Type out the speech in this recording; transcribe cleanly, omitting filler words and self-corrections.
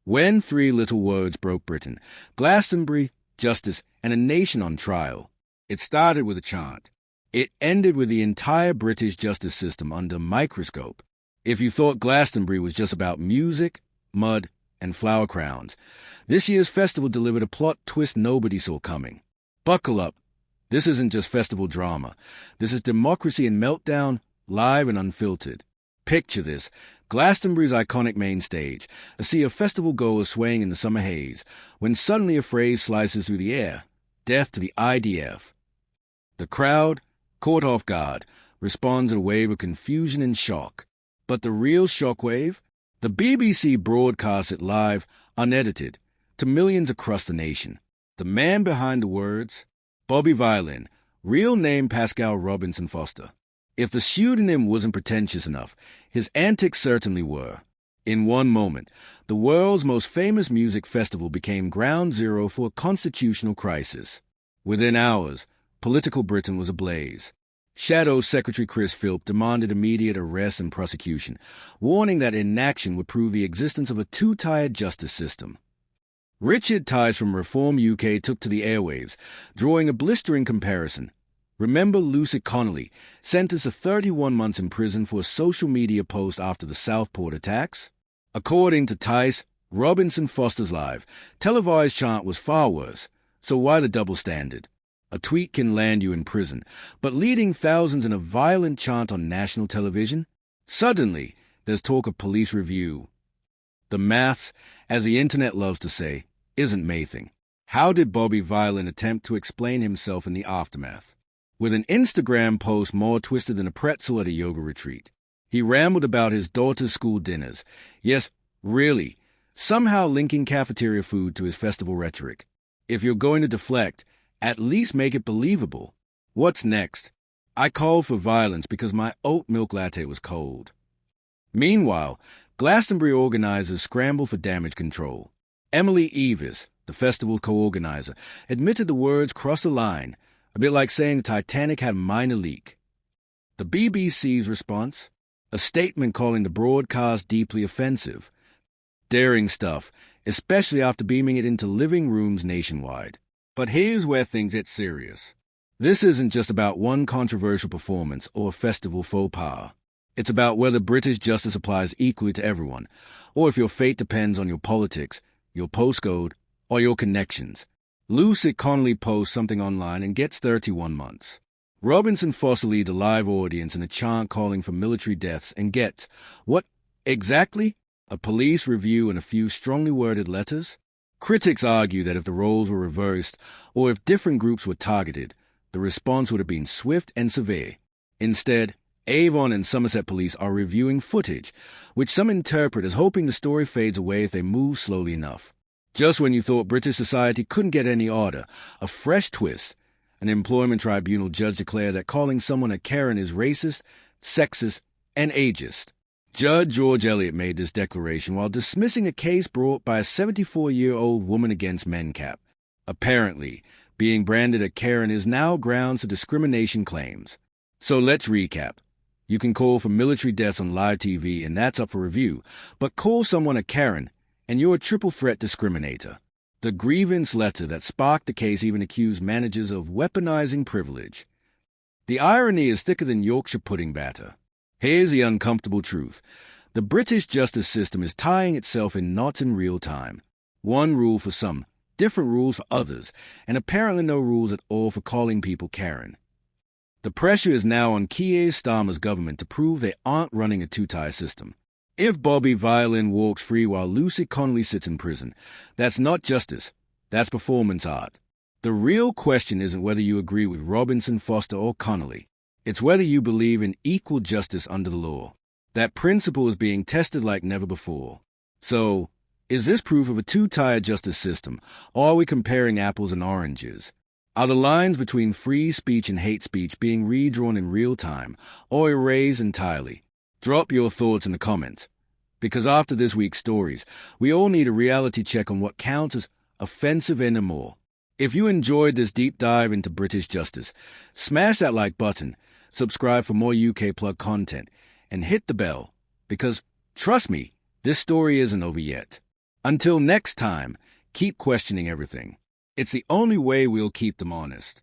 When three little words broke Britain: Glastonbury, justice, and a nation on trial. It started with a chant. It ended with the entire British justice system under a microscope. If you thought Glastonbury was just about music, mud, and flower crowns, this year's festival delivered a plot twist nobody saw coming. Buckle up. This isn't just festival drama. This is democracy in meltdown, live and unfiltered. Picture this: Glastonbury's iconic main stage, a sea of festival goers swaying in the summer haze, when suddenly a phrase slices through the air: death to the IDF. The crowd, caught off guard, responds in a wave of confusion and shock. But the real shockwave? The BBC broadcasts it live, unedited, to millions across the nation. The man behind the words? Bobby Violin, real name Pascal Robinson Foster. If the pseudonym wasn't pretentious enough, his antics certainly were. In one moment, the world's most famous music festival became ground zero for a constitutional crisis. Within hours, political Britain was ablaze. Shadow Secretary Chris Philp demanded immediate arrest and prosecution, warning that inaction would prove the existence of a two-tiered justice system. Richard Tice from Reform UK took to the airwaves, drawing a blistering comparison. Remember Lucy Connelly, sentenced to 31 months in prison for a social media post after the Southport attacks? According to Tice, Robinson Foster's live, televised chant was far worse, so why the double standard? A tweet can land you in prison, but leading thousands in a violent chant on national television? Suddenly, there's talk of police review. The maths, as the internet loves to say, isn't mathing. How did Bobby Violin attempt to explain himself in the aftermath? With an Instagram post more twisted than a pretzel at a yoga retreat. He rambled about his daughter's school dinners. Yes, really, somehow linking cafeteria food to his festival rhetoric. If you're going to deflect, at least make it believable. What's next? I called for violence because my oat milk latte was cold. Meanwhile, Glastonbury organizers scramble for damage control. Emily Evis, the festival co-organizer, admitted the words crossed the line, a bit like saying the Titanic had a minor leak. The BBC's response? A statement calling the broadcast deeply offensive. Daring stuff, especially after beaming it into living rooms nationwide. But here's where things get serious. This isn't just about one controversial performance or festival faux pas. It's about whether British justice applies equally to everyone, or if your fate depends on your politics, your postcode, or your connections. Lucy Connelly posts something online and gets 31 months. Robinson Foster leads a live audience in a chant calling for military deaths and gets, what exactly? A police review and a few strongly worded letters? Critics argue that if the roles were reversed, or if different groups were targeted, the response would have been swift and severe. Instead, Avon and Somerset police are reviewing footage, which some interpret as hoping the story fades away if they move slowly enough. Just when you thought British society couldn't get any odder, a fresh twist. An employment tribunal judge declared that calling someone a Karen is racist, sexist, and ageist. Judge George Eliot made this declaration while dismissing a case brought by a 74-year-old woman against MenCap. Apparently, being branded a Karen is now grounds for discrimination claims. So let's recap. You can call for military deaths on live TV, and that's up for review, but call someone a Karen, and you're a triple threat discriminator. The grievance letter that sparked the case even accused managers of weaponizing privilege. The irony is thicker than Yorkshire pudding batter. Here's the uncomfortable truth. The British justice system is tying itself in knots in real time. One rule for some, different rules for others, and apparently no rules at all for calling people Karen. The pressure is now on Keir Starmer's government to prove they aren't running a two-tier system. If Bobby Violin walks free while Lucy Connelly sits in prison, that's not justice, that's performance art. The real question isn't whether you agree with Robinson, Foster, or Connelly. It's whether you believe in equal justice under the law. That principle is being tested like never before. So, is this proof of a two-tier justice system, or are we comparing apples and oranges? Are the lines between free speech and hate speech being redrawn in real time, or erased entirely? Drop your thoughts in the comments. Because after this week's stories, we all need a reality check on what counts as offensive and immoral. If you enjoyed this deep dive into British justice, smash that like button, subscribe for more UK Plug content, and hit the bell, because, trust me, this story isn't over yet. Until next time, keep questioning everything. It's the only way we'll keep them honest.